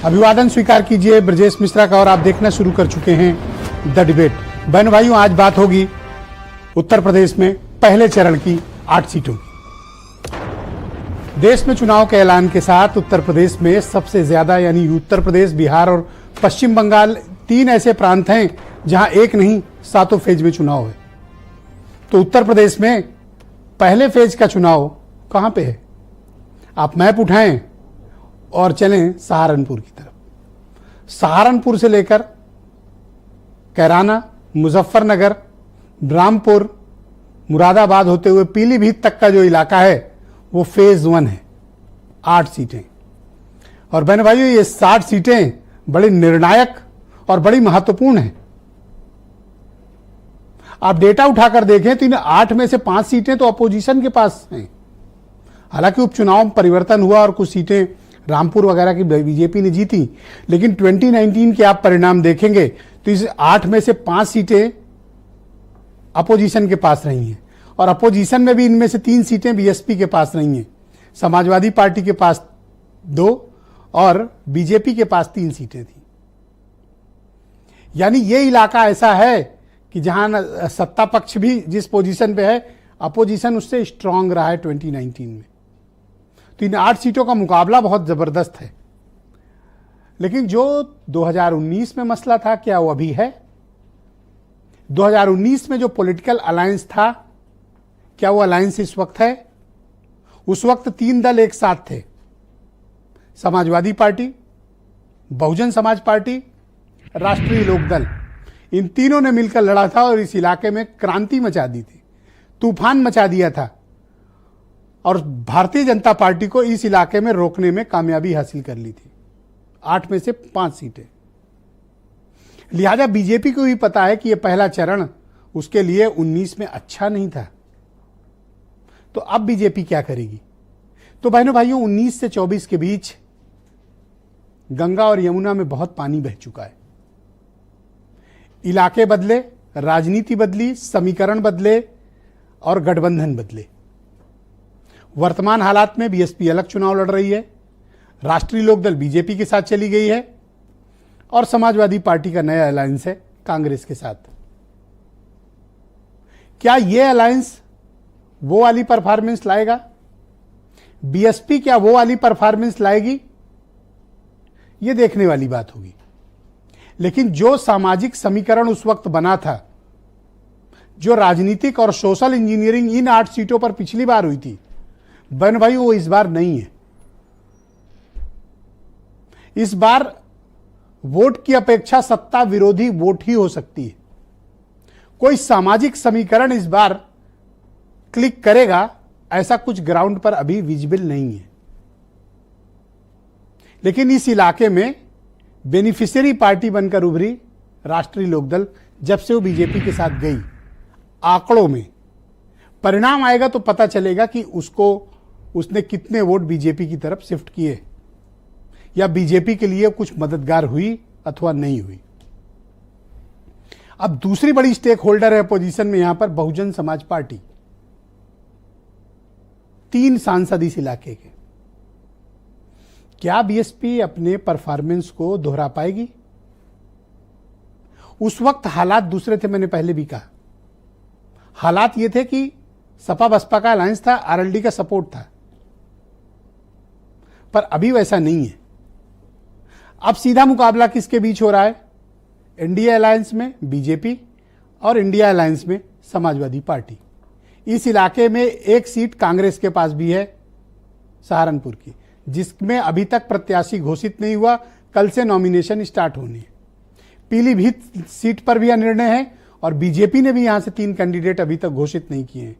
अभिवादन स्वीकार कीजिए ब्रजेश मिश्रा का और आप देखना शुरू कर चुके हैं द डिबेट। बहन भाइयों, आज बात होगी उत्तर प्रदेश में पहले चरण की 8 सीटों की। देश में चुनाव के ऐलान के साथ उत्तर प्रदेश में सबसे ज्यादा यानी उत्तर प्रदेश, बिहार और पश्चिम बंगाल 3 ऐसे प्रांत हैं जहां एक नहीं 7 फेज में चुनाव है। तो उत्तर प्रदेश में पहले फेज का चुनाव कहां पे है? आप मैप उठाएं और चलें सहारनपुर की तरफ। सहारनपुर से लेकर कैराना, मुजफ्फरनगर, रामपुर, मुरादाबाद होते हुए पीलीभीत तक का जो इलाका है वो फेज 1 है। 8 सीटें। और बहन भाइयों, ये 60 सीटें बड़ी निर्णायक और बड़ी महत्वपूर्ण हैं। आप डेटा उठाकर देखें तो इन 8 में से 5 सीटें तो अपोजिशन के पास हैं। हालांकि उपचुनाव में परिवर्तन हुआ और कुछ सीटें रामपुर वगैरह की बीजेपी ने जीती, लेकिन 2019 के आप परिणाम देखेंगे तो इस 8 में से 5 सीटें अपोजिशन के पास रही हैं। और अपोजिशन में भी इनमें से 3 सीटें बीएसपी के पास रही हैं। समाजवादी पार्टी के पास 2 और बीजेपी के पास 3 सीटें थी। यानी ये इलाका ऐसा है कि जहां सत्ता पक्ष भी जिस पोजीशन पे है, अपोजिशन उससे स्ट्रांग रहा है 2019 में। तो इन 8 सीटों का मुकाबला बहुत जबरदस्त है। लेकिन जो 2019 में मसला था, क्या वो अभी है? 2019 में जो पॉलिटिकल अलायंस था, क्या वो अलायंस इस वक्त है? उस वक्त 3 दल एक साथ थे, समाजवादी पार्टी, बहुजन समाज पार्टी, राष्ट्रीय लोकदल। इन तीनों ने मिलकर लड़ा था और इस इलाके में क्रांति मचा दी थी, तूफान मचा दिया था और भारतीय जनता पार्टी को इस इलाके में रोकने में कामयाबी हासिल कर ली थी। 8 में से 5 सीटें। लिहाजा बीजेपी को भी पता है कि यह पहला चरण उसके लिए 19 में अच्छा नहीं था। तो अब बीजेपी क्या करेगी? तो बहनों भाइयों, 19 से 24 के बीच गंगा और यमुना में बहुत पानी बह चुका है। इलाके बदले, राजनीति बदली, समीकरण बदले और गठबंधन बदले। वर्तमान हालात में बीएसपी अलग चुनाव लड़ रही है, राष्ट्रीय लोकदल बीजेपी के साथ चली गई है और समाजवादी पार्टी का नया अलायंस है कांग्रेस के साथ। क्या यह अलायंस वो वाली परफॉर्मेंस लाएगा? बीएसपी क्या वो वाली परफॉर्मेंस लाएगी? यह देखने वाली बात होगी। लेकिन जो सामाजिक समीकरण उस वक्त बना था, जो राजनीतिक और सोशल इंजीनियरिंग इन 8 सीटों पर पिछली बार हुई थी, बहन भाई, वो इस बार नहीं है। इस बार वोट की अपेक्षा सत्ता विरोधी वोट ही हो सकती है। कोई सामाजिक समीकरण इस बार क्लिक करेगा, ऐसा कुछ ग्राउंड पर अभी विजिबल नहीं है। लेकिन इस इलाके में बेनिफिशियरी पार्टी बनकर उभरी राष्ट्रीय लोकदल जब से वो बीजेपी के साथ गई। आंकड़ों में परिणाम आएगा तो पता चलेगा कि उसने कितने वोट बीजेपी की तरफ शिफ्ट किए या बीजेपी के लिए कुछ मददगार हुई अथवा नहीं हुई। अब दूसरी बड़ी स्टेक होल्डर है अपोजिशन में यहां पर बहुजन समाज पार्टी। 3 सांसद इस इलाके के। क्या बीएसपी अपने परफॉर्मेंस को दोहरा पाएगी? उस वक्त हालात दूसरे थे, मैंने पहले भी कहा। हालात ये थे कि सपा बसपा का अलायंस था, आरएलडी का सपोर्ट था, पर अभी वैसा नहीं है। अब सीधा मुकाबला किसके बीच हो रहा है? एनडीए अलायंस में बीजेपी और इंडिया अलायंस में समाजवादी पार्टी। इस इलाके में एक सीट कांग्रेस के पास भी है, सहारनपुर की, जिसमें अभी तक प्रत्याशी घोषित नहीं हुआ। कल से नॉमिनेशन स्टार्ट होनी है। पीलीभीत सीट पर भी यह निर्णय है और बीजेपी ने भी यहां से 3 कैंडिडेट अभी तक घोषित नहीं किए हैं।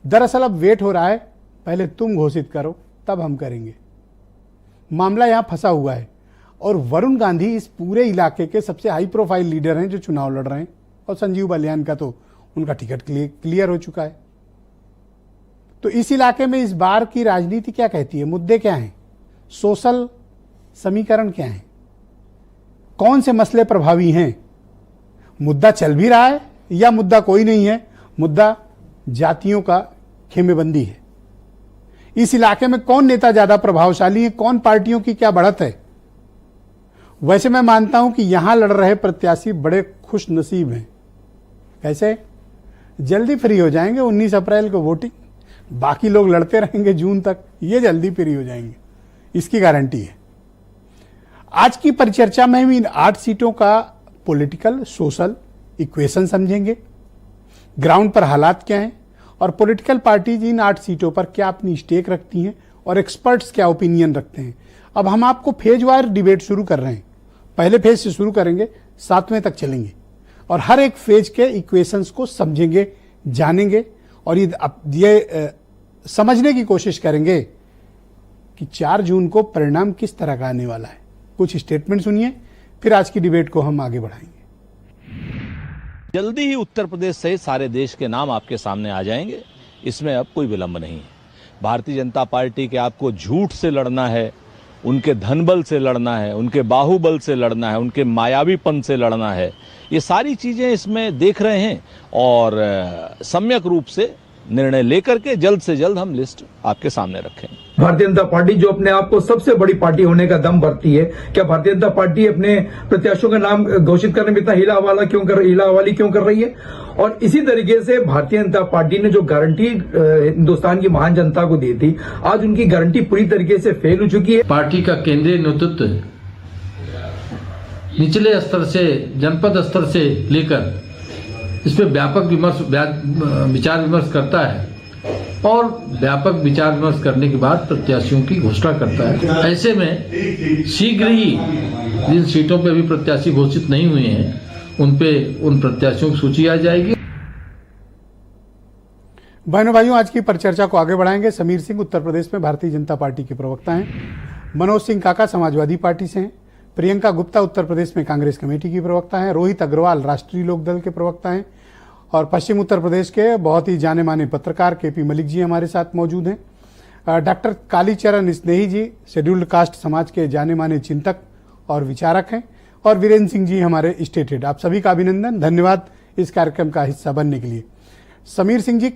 दरअसल अब वेट हो रहा है, पहले तुम घोषित करो तब हम करेंगे। मामला यहां फंसा हुआ है और वरुण गांधी इस पूरे इलाके के सबसे हाई प्रोफाइल लीडर हैं जो चुनाव लड़ रहे हैं। और संजीव बालियान का तो उनका टिकट क्लियर हो चुका है। तो इस इलाके में इस बार की राजनीति क्या कहती है? मुद्दे क्या हैं? सोशल समीकरण क्या हैं? कौन से मसले प्रभावी हैं? मुद्दा चल भी रहा है या मुद्दा कोई नहीं है? मुद्दा जातियों का खेमेबंदी है। इस इलाके में कौन नेता ज्यादा प्रभावशाली है, कौन पार्टियों की क्या बढ़त है, वैसे मैं मानता हूं कि यहां लड़ रहे प्रत्याशी बड़े खुश नसीब हैं। कैसे? जल्दी फ्री हो जाएंगे 19 अप्रैल को वोटिंग, बाकी लोग लड़ते रहेंगे जून तक, ये जल्दी फ्री हो जाएंगे, इसकी गारंटी है। आज की परिचर्चा में हम इन 8 सीटों का पॉलिटिकल सोशल इक्वेशन समझेंगे, ग्राउंड पर हालात क्या हैं और पॉलिटिकल पार्टीज इन 8 सीटों पर क्या अपनी स्टेक रखती हैं और एक्सपर्ट्स क्या ओपिनियन रखते हैं। अब हम आपको फेज वार डिबेट शुरू कर रहे हैं। पहले फेज से शुरू करेंगे, 7वें तक चलेंगे और हर एक फेज के इक्वेशंस को समझेंगे, जानेंगे और ये समझने की कोशिश करेंगे कि 4 जून को परिणाम किस तरह का आने वाला है। कुछ स्टेटमेंट सुनिए, फिर आज की डिबेट को हम आगे बढ़ाएंगे। जल्दी ही उत्तर प्रदेश सहित सारे देश के नाम आपके सामने आ जाएंगे, इसमें अब कोई विलंब नहीं है। भारतीय जनता पार्टी के आपको झूठ से लड़ना है, उनके धनबल से लड़ना है, उनके बाहुबल से लड़ना है, उनके मायावीपन से लड़ना है, ये सारी चीजें इसमें देख रहे हैं और सम्यक रूप से निर्णय लेकर के जल्द से जल्द हम लिस्ट आपके सामने रखेंगे। भारतीय जनता पार्टी जो अपने आप को सबसे बड़ी पार्टी होने का दम भरती है, क्या भारतीय जनता पार्टी अपने प्रत्याशियों का नाम घोषित करने में इतना हीलाहवाली क्यों कर रही है? और इसी तरीके से भारतीय जनता पार्टी ने जो गारंटी हिंदुस्तान की महान जनता को दी थी, आज उनकी गारंटी पूरी तरीके से फेल हो चुकी है। पार्टी का केंद्रीय नेतृत्व निचले स्तर से जनपद स्तर से लेकर इस पर व्यापक विचार विमर्श करता है और व्यापक विचार विमर्श करने के बाद प्रत्याशियों की घोषणा करता है। ऐसे में शीघ्र ही जिन सीटों पर अभी प्रत्याशी घोषित नहीं हुए हैं उन प्रत्याशियों की सूची आ जाएगी। बहनों भाइयों, आज की परिचर्चा को आगे बढ़ाएंगे। समीर सिंह उत्तर प्रदेश में भारतीय जनता पार्टी के प्रवक्ता हैं, मनोज सिंह काका समाजवादी पार्टी से हैं, प्रियंका गुप्ता उत्तर प्रदेश में कांग्रेस कमेटी की प्रवक्ता हैं, रोहित अग्रवाल राष्ट्रीय लोकदल के प्रवक्ता हैं और पश्चिम उत्तर प्रदेश के बहुत ही जाने माने पत्रकार केपी मलिक जी हमारे साथ मौजूद हैं। डॉक्टर कालीचरण स्नेही जी शेड्यूल्ड कास्ट समाज के जाने माने चिंतक और विचारक हैं और वीरेंद्र सिंह जी हमारे स्टेट हेड। आप सभी का अभिनंदन, धन्यवाद इस कार्यक्रम का हिस्सा बनने के लिए। समीर सिंह जी,